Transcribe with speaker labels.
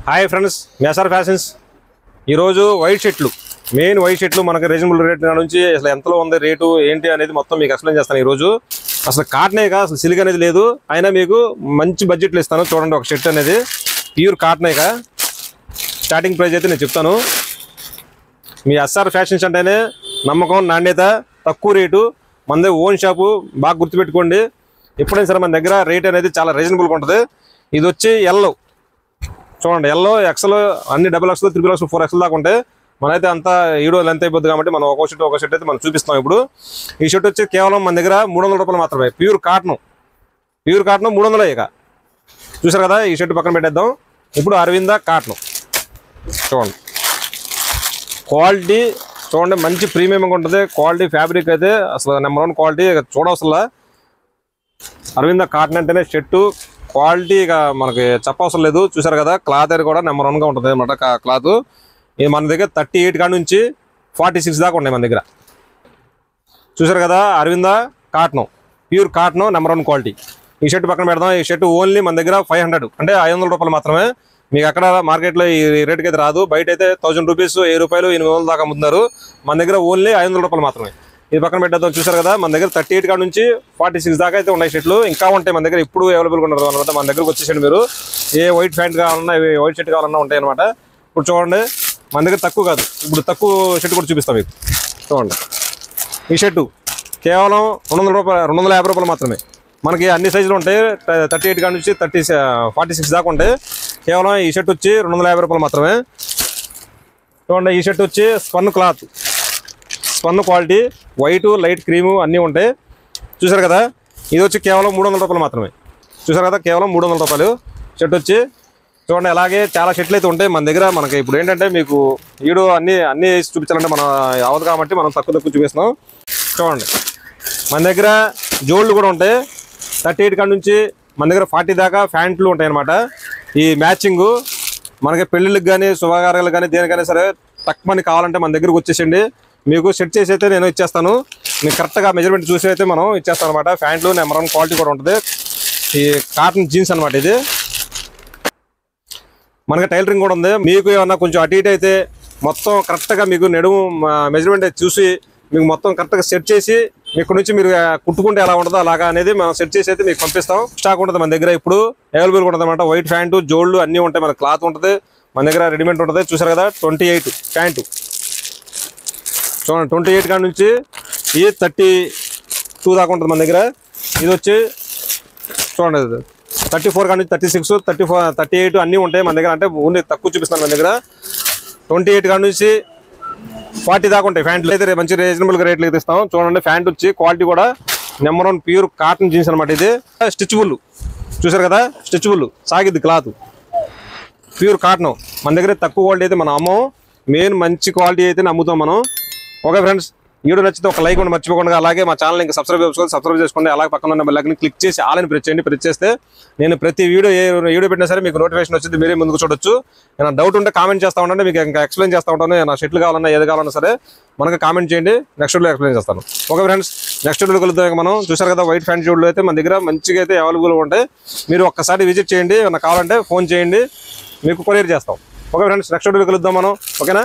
Speaker 1: Hi friends, మెసార్ fashions. ఈరోజు white షర్ట్లు, మెయిన్ వైట్ షర్ట్లు మనకి రీజనబుల్ రేట్ నుంచి అసలు ఎంతలో ఉంది రేటు ఏంటి అనేది మొత్తం మీకు ఎక్స్ప్లెయిన్ చేస్తాను. ఈరోజు అసలు కాటనేగా, అసలు సిల్క్ అనేది లేదు, అయినా మీకు మంచి బడ్జెట్లో ఇస్తాను. చూడండి, ఒక షర్ట్ అనేది ప్యూర్ కాటనేగా. స్టార్టింగ్ ప్రైస్ అయితే నేను చెప్తాను. మీ ఎస్ఆర్ ఫ్యాషన్స్ అంటేనే నమ్మకం, నాణ్యత, తక్కువ రేటు, మనదే ఓన్ షాపు. బాగా గుర్తుపెట్టుకోండి, ఎప్పుడైనా సరే మన దగ్గర రేట్ అనేది చాలా రీజనబుల్గా ఉంటుంది. ఇది వచ్చి ఎల్లో, చూడండి, ఎల్లో ఎక్సెల్ అన్ని double XL, triple XL, 4XL దాకా ఉంటాయి. మనైతే అంతా వీడియో లెంత్ అయిపోద్ది కాబట్టి మనం ఒక షర్ట్ అయితే మనం చూపిస్తాం. ఇప్పుడు ఈ షర్ట్ వచ్చి కేవలం మన దగ్గర 300 రూపాయలు మాత్రమే. Pure cotton 300. ఇక చూసారు కదా, ఈ షర్ట్ పక్కన పెట్టేద్దాం. ఇప్పుడు అరవింద కాటన్ చూడండి, క్వాలిటీ చూడండి, మంచి ప్రీమియంగా ఉంటుంది. క్వాలిటీ ఫ్యాబ్రిక్ అయితే అసలు నెంబర్ 1 క్వాలిటీ, చూడవసలా. అరవింద కాటన్ అంటేనే షర్టు క్వాలిటీ ఇక మనకి చెప్పవసరం లేదు. చూసారు కదా, క్లాత్ అది కూడా నెంబర్ 1గా ఉంటుంది అన్నమాట. క్లాత్ ఇది మన దగ్గర 38 కాడ నుంచి 46 దాకా ఉన్నాయి మన దగ్గర. చూసారు కదా, Aravinda cotton, pure cotton, number 1 quality. ఈ షర్ట్ పక్కన పెడదాం. ఈ షర్ట్ ఓన్లీ మన దగ్గర 500, అంటే 500 రూపాయలు మాత్రమే. మీకు అక్కడ మార్కెట్లో ఈ రేట్కి అయితే రాదు. బయట అయితే 1000 రూపీస్, 1000 రూపాయలు, 800 దాకా అమ్ముతున్నారు. మన దగ్గర ఓన్లీ 500 రూపాయలు మాత్రమే. ఇది పక్కన పెట్టేద్దాం. చూసారు కదా, మన దగ్గర 38 కాడ నుంచి 46 దాకా అయితే ఉన్నాయి షర్ట్లు. ఇంకా ఉంటాయి మన దగ్గర, ఇప్పుడు అవైలబుల్గా ఉండదు అనమాట. మన దగ్గరకు వచ్చేసండి, మీరు ఏ వైట్ ప్యాంట్ కావాలన్నా, వైట్ షర్ట్ కావాలన్నా ఉంటాయి అనమాట. ఇప్పుడు చూడండి, మన దగ్గర తక్కువ కాదు, ఇప్పుడు తక్కువ షర్ట్ కూడా చూపిస్తాం మీకు. చూడండి, ఈ షర్టు కేవలం 200 రూపాయలు, 250 రూపాయలు మాత్రమే. మనకి అన్ని సైజులు ఉంటాయి. 38 కాడ నుంచి 46 దాకా ఉంటాయి. కేవలం ఈ షర్ట్ వచ్చి 250 రూపాయలు మాత్రమే. చూడండి, ఈ షర్ట్ వచ్చి spun cloth, spun quality, white, light cream అన్నీ ఉంటాయి. చూసారు కదా, ఇది వచ్చి కేవలం 300 రూపాయలు మాత్రమే. చూసారు కదా, కేవలం 300 రూపాయలు షర్ట్ వచ్చి. చూడండి, అలాగే చాలా షర్ట్లు అయితే ఉంటాయి మన దగ్గర. మనకి ఇప్పుడు ఏంటంటే మీకు వీడియో అన్నీ చూపించాలంటే మనం అవదు కాబట్టి మనం తక్కువ చూపిస్తున్నాం. చూడండి, మన దగ్గర జోళ్ళు కూడా ఉంటాయి. 38 కాడ నుంచి మన దగ్గర 40 దాకా ప్యాంట్లు ఉంటాయి అనమాట. ఈ మ్యాచింగు మనకి పెళ్ళిళ్ళకి కానీ, శుభకార్యాలకు కానీ, దేనికైనా సరే తక్కువని కావాలంటే మన దగ్గరకు వచ్చేసండి. మీకు సెట్ చేసి అయితే నేను ఇచ్చేస్తాను. మీకు కరెక్ట్గా మెజర్మెంట్ చూసి అయితే మనం ఇచ్చేస్తాను అనమాట. ప్యాంట్లు నెంబర్ 1 క్వాలిటీ కూడా ఉంటుంది. ఈ కాటన్ జీన్స్ అనమాట. ఇది మనకి టైలరింగ్ కూడా ఉంది. మీకు ఏమన్నా కొంచెం అటు ఇటు అయితే మొత్తం కరెక్ట్గా మీకు నడుము మెజర్మెంట్ చూసి మీకు మొత్తం కరెక్ట్గా సెట్ చేసి ఇక్కడ నుంచి మీరు కుట్టుకుంటే ఎలా ఉంటుందో అలాగా అనేది మనం సెట్ చేసి అయితే మీకు పంపిస్తాం. స్టాక్ ఉంటుంది మన దగ్గర, ఇప్పుడు అవైలబుల్గా ఉంటుంది అనమాట. వైట్ ప్యాంటు, జోళ్ళు అన్నీ ఉంటాయి. మన క్లాత్ ఉంటుంది మన దగ్గర, రెడీమేడ్ ఉంటుంది. చూసారు కదా, 28 ప్యాంటు చూడండి, 28 కాడ నుంచి ఈ 32 దాకా ఉంటుంది మన దగ్గర. ఇది వచ్చి చూడండి, 34 కాడ నుంచి 36, 34, 38 అన్నీ ఉంటాయి మన దగ్గర. అంటే ఓన్లీ తక్కువ చూపిస్తాను మన దగ్గర. 28 కాడ నుంచి 40 దాకా ఉంటాయి ప్యాంట్లు. అయితే మంచి రీజనబుల్గా రేట్లు అయితే ఇస్తాం. చూడండి, ప్యాంట్ వచ్చి క్వాలిటీ కూడా నెంబర్ 1 ప్యూర్ కాటన్ జీన్స్ అనమాట. ఇది స్టిచ్బుల్, చూసారు కదా, స్టిచ్బుల్ సాగిద్ది క్లాత్, ప్యూర్ కాటన్. మన దగ్గర తక్కువ క్వాలిటీ అయితే మనం అమ్మం, మెయిన్ మంచి క్వాలిటీ అయితే అమ్ముతాం మనం. ఓకే ఫ్రెండ్స్, వీడియో నచ్చితే ఒక లైక్ కూడా మర్చిపోకుండా, అలాగే మా ఛానల్ ఇంకా సబ్స్క్రైబ్ చేసుకోండి. అలాగే పక్కన ఉన్న బెల్ ఐకాన్ క్లిక్ చేసి ఆలని ప్రెస్ చేయండి. ప్రెస్ చేస్తే నేను ప్రతి వీడియో పెట్టినా సరే మీకు నోటిఫికేషన్ వచ్చింది, మీరే ముందుకు చూడొచ్చు. ఏమైనా డౌట్ ఉంటే కామెంట్ చేస్తూ ఉండండి, మీకు ఇంకా ఎక్స్ప్లెయిన్ చేస్తూ ఉంటాను. నా షర్ట్లు కావాలన్నా, ఏది కావాలన్నా సరే మనకు కామెంట్ చేయండి, నెక్స్ట్ వీడియో ఎక్స్ప్లెయిన్ చేస్తాను. ఓకే ఫ్రెండ్స్, నెక్స్ట్ వీడియో కలుద్దాం. మనం చూసారు కదా, వైట్ ప్యాంట్ జోడ్లు అయితే మన దగ్గర మంచిగా అయితే అవైలబుల్గా ఉంటాయి. మీరు ఒక్కసారి విజిట్ చేయండి, ఏమైనా కావాలంటే ఫోన్ చేయండి, మీకు కొరియర్ చేస్తాం. ఓకే ఫ్రెండ్స్, నెక్స్ట్ వీడియో కలుద్దాం మనం. ఓకేనా?